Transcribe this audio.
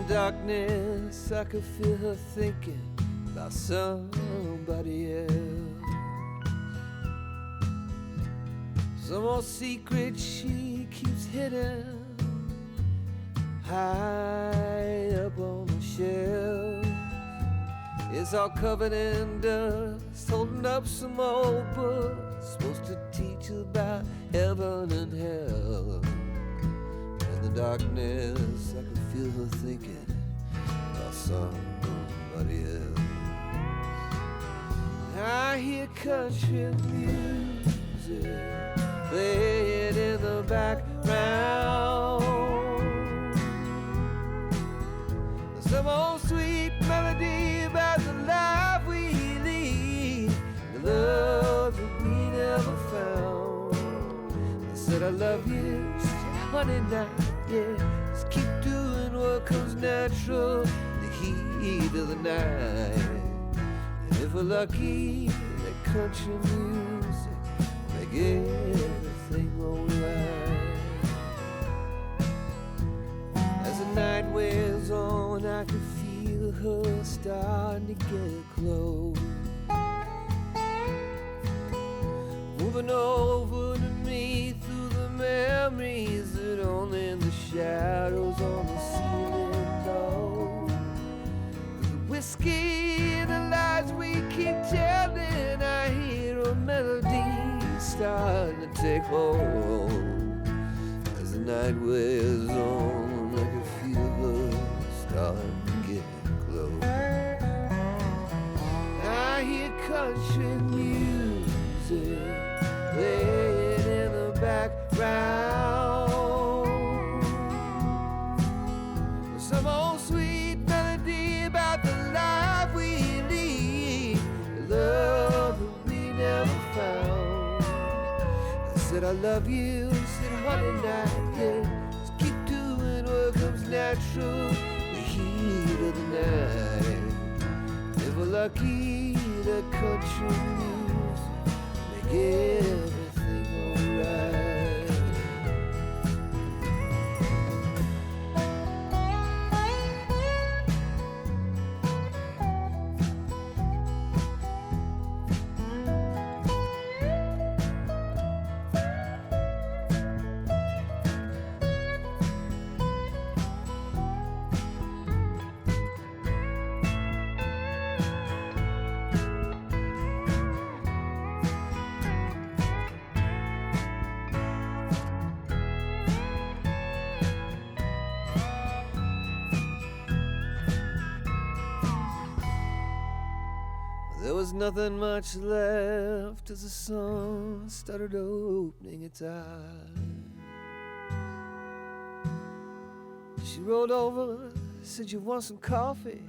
darkness, I could feel her thinking about somebody else. Some old secret she keeps hidden high up on the shelf. It's all covered in dust, holding up some old book supposed to teach about heaven and hell. In the darkness, I could feel her thinking about somebody else. I hear country music playing in the background. Some old sweet melody about the life we lead, the love that we never found. I said I love you, she said honey now, yeah, just keep doing what comes natural in the heat of the night. And if we're lucky, that country music make everything alright. As the night wears on, I can feel her starting to get close, moving over to me through the memories that only the shadows on the ceiling know. The whiskey and the lies we keep telling, I hear a melody starting to take hold. As the night wears on, I can feel her starting to get close. I hear country music playing in the background. Some old sweet melody about the life we lead, the love that we never found. I said I love you, said honey now, yeah, just keep doing what comes natural in the heat of the night. If we're lucky, the country music make everything alright. There was nothing much left as the sun started opening its eyes. She rolled over, said, "You want some coffee?"